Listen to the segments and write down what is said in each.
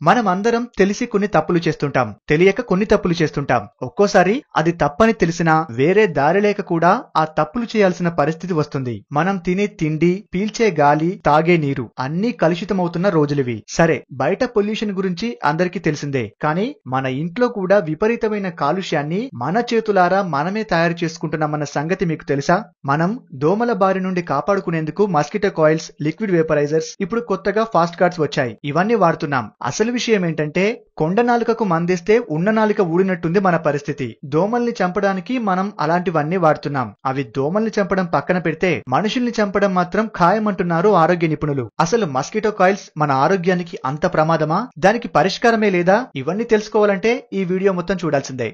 మనం అందరం తెలిసి కొన్ని తప్పులు చేస్తుంటాం, తెలియక కొన్ని తప్పులు చేస్తుంటాం. ఒక్కోసారి అది తప్పని తెలిసినా వేరే దారి లేక కూడా ఆ తప్పులు చేయాల్సిన పరిస్థితి వస్తుంది. మనం తినే తిండి, పీల్చే గాలి, తాగే నీరు అన్నీ కలుషితమవుతున్న రోజులివి. సరే, బయట పొల్యూషన్ గురించి అందరికీ తెలిసిందే, కానీ మన ఇంట్లో కూడా విపరీతమైన కాలుష్యాన్ని మన చేతులారా మనమే తయారు చేసుకుంటున్నామన్న సంగతి మీకు తెలుసా? మనం దోమల బారి నుండి కాపాడుకునేందుకు మస్కిటో కాయిల్స్, లిక్విడ్ వేపరైజర్స్, ఇప్పుడు కొత్తగా ఫాస్ట్ కార్డ్స్ వచ్చాయి. ఇవన్నీ వాడుతున్నాం. అసలు విషయం ఏంటంటే, కొండ నాలుకకు మందేస్తే ఉన్న నాలుక ఊడినట్టుంది మన పరిస్థితి. దోమల్ని చంపడానికి మనం అలాంటివన్నీ వాడుతున్నాం. అవి దోమల్ని చంపడం పక్కన పెడితే మనుషుల్ని చంపడం మాత్రం ఖాయమంటున్నారు ఆరోగ్య నిపుణులు. అసలు మస్కిటో కాయిల్స్ మన ఆరోగ్యానికి అంత ప్రమాదమా? దానికి పరిష్కారమే లేదా? ఇవన్నీ తెలుసుకోవాలంటే ఈ వీడియో మొత్తం చూడాల్సిందే.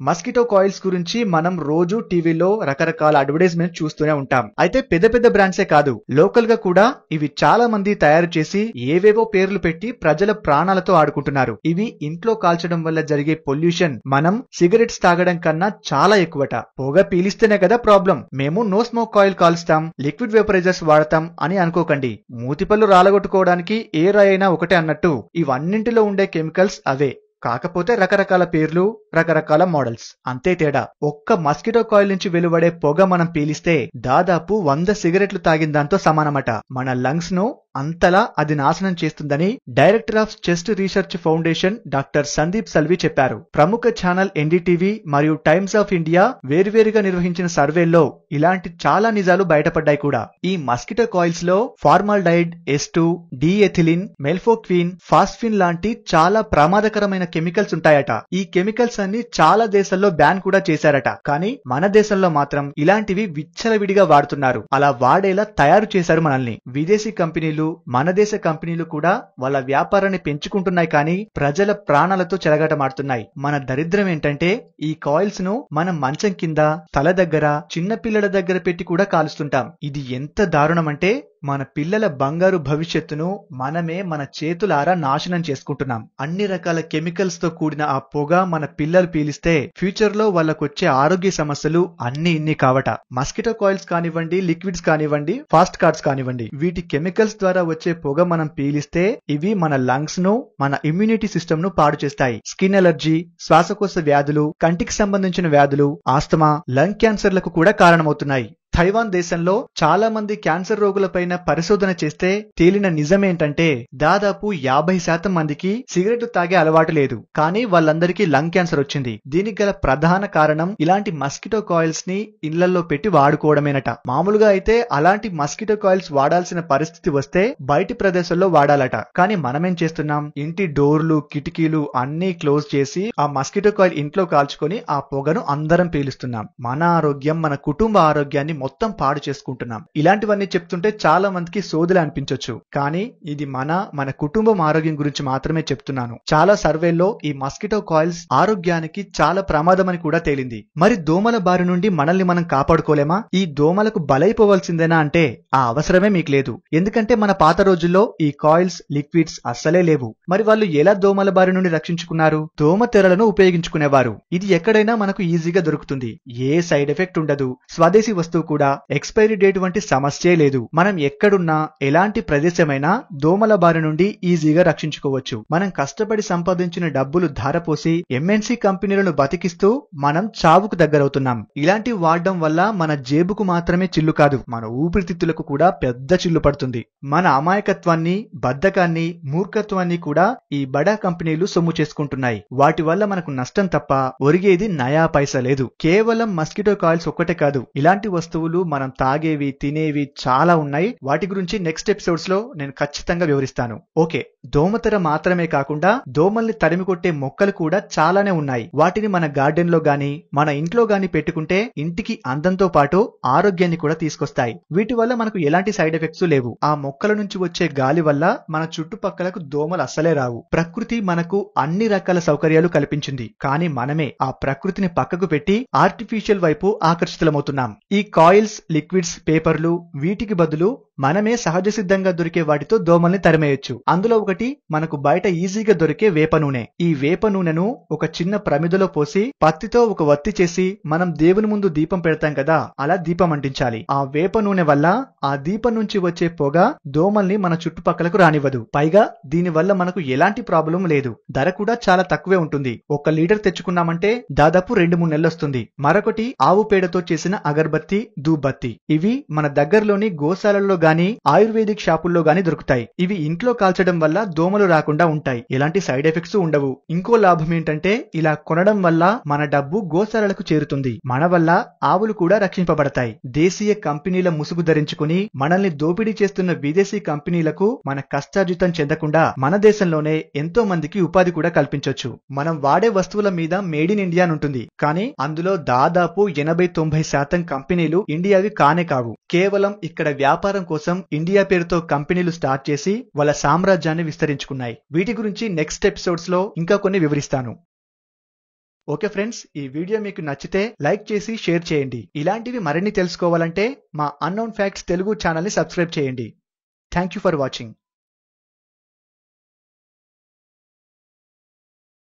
మస్కిటో కాయిల్స్ గురించి మనం రోజు టీవీలో రకరకాల అడ్వర్టైజ్మెంట్ చూస్తూనే ఉంటాం. అయితే పెద్ద పెద్ద బ్రాండ్సే కాదు, లోకల్ గా కూడా ఇవి చాలా మంది తయారు చేసి ఏవేవో పేర్లు పెట్టి ప్రజల ప్రాణాలతో ఆడుకుంటున్నారు. ఇవి ఇంట్లో కాల్చడం వల్ల జరిగే పొల్యూషన్ మనం సిగరెట్స్ తాగడం కన్నా చాలా ఎక్కువట. పొగ పీలిస్తేనే కదా ప్రాబ్లం. మేము no smoke coil కాల్స్తాం, liquid vaporisers వాడతాం అని అనుకోకండి. మూతిపళ్ళు రాలగొట్టుకోవడానికి ఏ రాయైనా ఒకటే అన్నట్టు ఇవన్నింటిలో ఉండే కెమికల్స్ అవే. కాకపోతే రకరకాల పేర్లు, రకరకాల మోడల్స్, అంతే తేడా. ఒక్క మస్కిటో కాయిల్ నుంచి వెలువడే పొగ మనం పీలిస్తే దాదాపు 100 సిగరెట్లు తాగిన దాంతో సమానమట. మన లంగ్స్ ను అంతలా అది నాశనం చేస్తుందని director of chest research foundation doctor Sandeep Salvi చెప్పారు. ప్రముఖ ఛానల్ ఎన్డీటీవీ మరియు టైమ్స్ ఆఫ్ ఇండియా వేరువేరుగా నిర్వహించిన సర్వేల్లో ఇలాంటి చాలా నిజాలు బయటపడ్డాయి కూడా. ఈ మస్కిటో కాయిల్స్ లో ఫార్మాల్డైడ్, S2, డిఎథిలిన్, మెల్ఫోక్విన్, ఫాస్ఫిన్ లాంటి చాలా ప్రమాదకరమైన కెమికల్స్ ఉంటాయట. ఈ కెమికల్స్ అన్ని చాలా దేశాల్లో బ్యాన్ కూడా చేశారట. కానీ మన దేశంలో మాత్రం ఇలాంటివి విచ్చలవిడిగా వాడుతున్నారు. అలా వాడేలా తయారు చేశారు మనల్ని. విదేశీ కంపెనీలు, మన దేశ కంపెనీలు కూడా వాళ్ళ వ్యాపారాన్ని పెంచుకుంటున్నాయి, కానీ ప్రజల ప్రాణాలతో చెలగాటమాడుతున్నాయి. మన దరిద్రం ఏంటంటే, ఈ కాయిల్స్ ను మనం మంచం కింద, తల దగ్గర, చిన్న పిల్లల దగ్గర పెట్టి కూడా కాలుస్తుంటాం. ఇది ఎంత దారుణం అంటే, మన పిల్లల బంగారు భవిష్యత్తును మనమే మన చేతులారా నాశనం చేసుకుంటున్నాం. అన్ని రకాల కెమికల్స్ తో కూడిన ఆ పొగ మన పిల్లలు పీలిస్తే ఫ్యూచర్ లో వాళ్ళకొచ్చే ఆరోగ్య సమస్యలు అన్ని ఇన్ని కావట. మస్కిటో కాయిల్స్ కానివ్వండి, లిక్విడ్స్ కానివ్వండి, ఫాస్ట్ కార్డ్స్ కానివ్వండి, వీటి కెమికల్స్ ద్వారా వచ్చే పొగ మనం పీలిస్తే ఇవి మన లంగ్స్ ను, మన ఇమ్యూనిటీ సిస్టమ్ ను పాడు చేస్తాయి. స్కిన్ ఎలర్జీ, శ్వాసకోశ వ్యాధులు, కంటికి సంబంధించిన వ్యాధులు, ఆస్తమా, లంగ్ క్యాన్సర్లకు కూడా కారణమవుతున్నాయి. తైవాన్ దేశంలో చాలా మంది క్యాన్సర్ రోగులపైన పరిశోధన చేస్తే తేలిన నిజమేంటంటే, దాదాపు 50% మందికి సిగరెట్ తాగే అలవాటు లేదు, కానీ వాళ్ళందరికీ లంగ్ క్యాన్సర్ వచ్చింది. దీనికి గల ప్రధాన కారణం ఇలాంటి మస్కిటో కాయిల్స్ ని ఇళ్లలో పెట్టి వాడుకోవడమేనట. మామూలుగా అయితే అలాంటి మస్కిటో కాయిల్స్ వాడాల్సిన పరిస్థితి వస్తే బయటి ప్రదేశాల్లో వాడాలట. కానీ మనమేం చేస్తున్నాం? ఇంటి డోర్లు, కిటికీలు అన్నీ క్లోజ్ చేసి ఆ మస్కిటో కాయిల్ ఇంట్లో కాల్చుకొని ఆ పొగను అందరం పీలుస్తున్నాం. మన ఆరోగ్యం, మన కుటుంబ ఆరోగ్యాన్ని మొత్తం పాడు చేసుకుంటున్నాం. ఇలాంటివన్నీ చెప్తుంటే చాలా మందికి సోదులే అనిపించొచ్చు, కానీ ఇది మన కుటుంబం ఆరోగ్యం గురించి మాత్రమే చెప్తున్నాను. చాలా సర్వేల్లో ఈ మస్కిటో కాయిల్స్ ఆరోగ్యానికి చాలా ప్రమాదమని కూడా తేలింది. మరి దోమల బారి నుండి మనల్ని మనం కాపాడుకోలేమా? ఈ దోమలకు బలైపోవాల్సిందేనా అంటే ఆ అవసరమే మీకు లేదు. ఎందుకంటే మన పాత రోజుల్లో ఈ కాయిల్స్, లిక్విడ్స్ అస్సలే లేవు. మరి వాళ్ళు ఎలా దోమల బారి నుండి రక్షించుకున్నారు? దోమ తెరలను ఉపయోగించుకునేవారు. ఇది ఎక్కడైనా మనకు ఈజీగా దొరుకుతుంది, ఏ సైడ్ ఎఫెక్ట్ ఉండదు. స్వదేశీ వస్తువు కూడా, ఎక్స్పైరీ డేట్ వంటి సమస్యే లేదు. మనం ఎక్కడున్నా, ఎలాంటి ప్రదేశమైనా దోమల బారి నుండి ఈజీగా రక్షించుకోవచ్చు. మనం కష్టపడి సంపాదించిన డబ్బులు ధారపోసి ఎంఎన్సీ కంపెనీలను బతికిస్తూ మనం చావుకు దగ్గరవుతున్నాం. ఇలాంటివి వాడడం వల్ల మన జేబుకు మాత్రమే చిల్లు కాదు, మన ఊపిరితిత్తులకు కూడా పెద్ద చిల్లు పడుతుంది. మన అమాయకత్వాన్ని, బద్ధకాన్ని, మూర్ఖత్వాన్ని కూడా ఈ బడా కంపెనీలు సొమ్ము చేసుకుంటున్నాయి. వాటి వల్ల మనకు నష్టం తప్ప ఒరిగేది నయా పైసా లేదు. కేవలం మస్కిటో కాయిల్స్ ఒక్కటే కాదు, ఇలాంటి వస్తువులు మనం తాగేవి, తినేవి చాలా ఉన్నాయి. వాటి గురించి నెక్స్ట్ ఎపిసోడ్స్ లో నేను ఖచ్చితంగా వివరిస్తాను. ఓకే, దోమతెర మాత్రమే కాకుండా దోమల్ని తరిమి కొట్టే మొక్కలు కూడా చాలానే ఉన్నాయి. వాటిని మన గార్డెన్ లో గాని, మన ఇంట్లో గాని పెట్టుకుంటే ఇంటికి అందంతో పాటు ఆరోగ్యాన్ని కూడా తీసుకొస్తాయి. వీటి వల్ల మనకు ఎలాంటి సైడ్ ఎఫెక్ట్స్ లేవు. ఆ మొక్కల నుంచి వచ్చే గాలి వల్ల మన చుట్టుపక్కలకు దోమలు అస్సలే రావు. ప్రకృతి మనకు అన్ని రకాల సౌకర్యాలు కల్పించింది, కానీ మనమే ఆ ప్రకృతిని పక్కకు పెట్టి ఆర్టిఫిషియల్ వైపు ఆకర్షితులమవుతున్నాం. ఈ కాయిల్స్, లిక్విడ్స్, పేపర్లు వీటికి బదులు మనమే సహజ సిద్ధంగా దొరికే వాటితో దోమల్ని తరిమేయొచ్చు. అందులో ఒకటి మనకు బయట ఈజీగా దొరికే వేప నూనె. ఈ వేప నూనెను ఒక చిన్న ప్రమిదలో పోసి పత్తితో ఒక వత్తి చేసి మనం దేవుని ముందు దీపం పెడతాం కదా, అలా దీపం అంటించాలి. ఆ వేప నూనె వల్ల ఆ దీపం నుంచి వచ్చే పొగ దోమల్ని మన చుట్టుపక్కలకు రానివ్వదు. పైగా దీని వల్ల మనకు ఎలాంటి ప్రాబ్లం లేదు. ధర కూడా చాలా తక్కువే ఉంటుంది. 1 లీటర్ తెచ్చుకున్నామంటే దాదాపు 2-3 నెలలొస్తుంది. మరొకటి ఆవు పేడతో చేసిన అగర్బత్తి, ధూపబత్తి. ఇవి మన దగ్గరలోని గోశాలల్లో గాని ఆయుర్వేదిక్ షాపుల్లో గాని దొరుకుతాయి. ఇవి ఇంట్లో కాల్చడం వల్ల దోమలు రాకుండా ఉంటాయి. ఎలాంటి సైడ్ ఎఫెక్ట్స్ ఉండవు. ఇంకో లాభం ఏంటంటే ఇలా కొనడం వల్ల మన డబ్బు గోశాలలకు చేరుతుంది. మన వల్ల ఆవులు కూడా రక్షింపబడతాయి. దేశీయ కంపెనీల ముసుగు ధరించుకుని మనల్ని దోపిడీ చేస్తున్న విదేశీ కంపెనీలకు మన కష్టార్జితం చెందకుండా మన దేశంలోనే ఎంతో మందికి ఉపాధి కూడా కల్పించొచ్చు. మనం వాడే వస్తువుల మీద మేడ్ ఇన్ ఇండియా ఉంటుంది. కానీ అందులో దాదాపు 80-90% కంపెనీలు ఇండియావి కానే కావు. కేవలం ఇక్కడ వ్యాపారం కోసం ఇండియా పేరుతో కంపెనీలు స్టార్ట్ చేసి వాళ్ళ సామ్రాజ్యాన్ని విస్తరించుకున్నాయి. వీటి గురించి నెక్స్ట్ ఎపిసోడ్స్ లో ఇంకా కొన్ని వివరిస్తాను. ఓకే ఫ్రెండ్స్, ఈ వీడియో మీకు నచ్చితే లైక్ చేసి షేర్ చేయండి. ఇలాంటివి మరిన్ని తెలుసుకోవాలంటే మా అన్నోన్ ఫ్యాక్ట్స్ తెలుగు ఛానల్ ని సబ్స్క్రైబ్ చేయండి. Thank you for watching.